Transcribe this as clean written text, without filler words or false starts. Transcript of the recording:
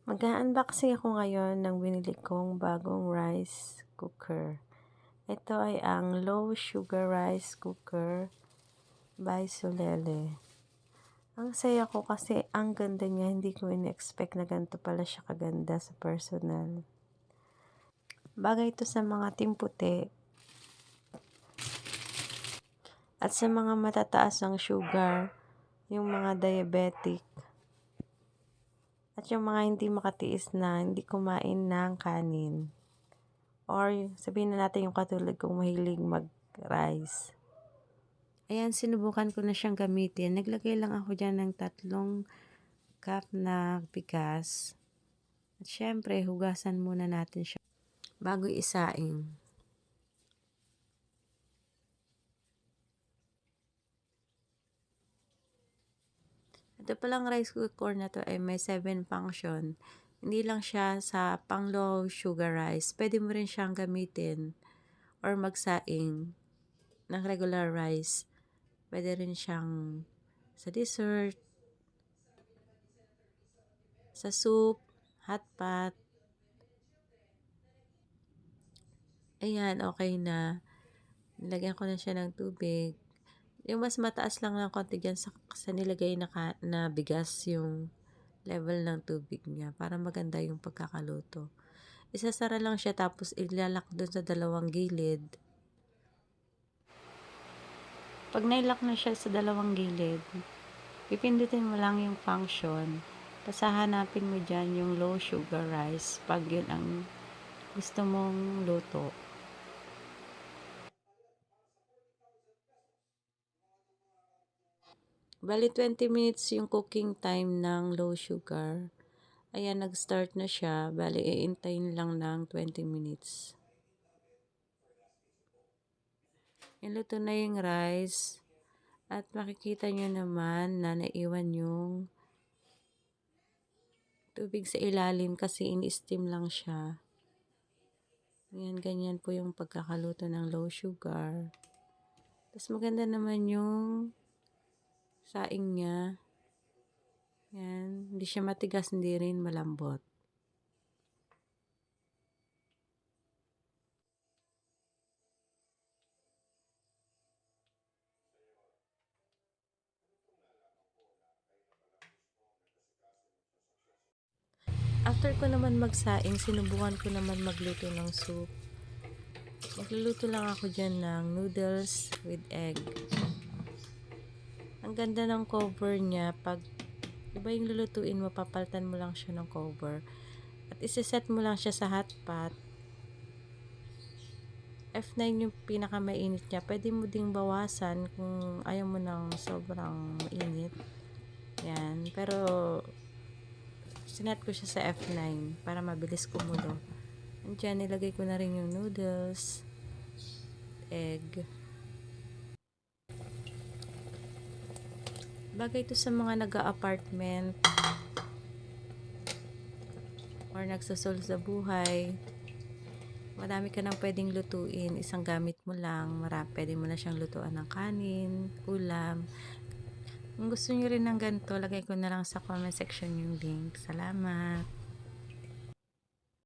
Mag-a-unboxing ako ngayon ng binili kong bagong rice cooker. Ito ay ang low sugar rice cooker by Solele. Ang saya ko kasi ang ganda niya, hindi ko in-expect na ganito pala siya kaganda sa personal. Bagay ito sa mga timputi at sa mga matataas ang sugar, yung mga diabetic. At yung mga hindi makatiis na hindi kumain ng kanin. Or sabihin na natin yung katulad kong mahilig mag-rice. Ayan, sinubukan ko na siyang gamitin. Naglagay lang ako dyan ng 3 cup na bigas. At syempre, hugasan muna natin siya bago isaing. Ito palang rice cooker na to ay may 7 function. Hindi lang siya sa pang low sugar rice. Pwede mo rin siyang gamitin or magsaing ng regular rice. Pwede rin siyang sa dessert, sa soup, hot pot. Ayan, okay na. Nilagyan ko na siya ng tubig. Yung mas mataas lang ng konti dyan sa nilagay na bigas yung level ng tubig niya para maganda yung pagkakaluto. Isasara lang siya tapos ilalak dun sa 2 gilid. Pag nailak na siya sa 2 gilid, pipindutin mo lang yung function. Tapos hahanapin mo dyan yung low sugar rice pag yun ang gusto mong luto. Bali 20 minutes yung cooking time ng low sugar. Ayan, nag-start na siya. Bali, iintayin lang ng 20 minutes. Iluto na yung rice. At makikita nyo naman na naiwan yung tubig sa ilalim kasi in-steam lang siya. Ayan, ganyan po yung pagkakaluto ng low sugar. Tapos maganda naman yung saing niya. Ayan, hindi siya matigas, hindi rin malambot. After ko naman magsaing, sinubukan ko naman magluto ng soup. Magluluto lang ako dyan ng noodles with egg. Ang ganda ng cover niya. Pag iba yung lulutuin mo, papalitan mo lang siya ng cover. At isiset mo lang siya sa hot pot. F9 yung pinakamainit niya. Pwede mo ding bawasan kung ayaw mo ng sobrang mainit. Yan. Pero sinet ko siya sa F9 para mabilis kumulo. Diyan, nilagay ko na rin yung noodles, egg. Bagay ito sa mga nag-a-apartment or nagsusol sa buhay. Marami ka nang pwedeng lutuin. Isang gamit mo lang. Pwede mo na siyang lutuan ng kanin, ulam. Kung gusto nyo rin ng ganito, lagay ko na lang sa comment section yung link. Salamat!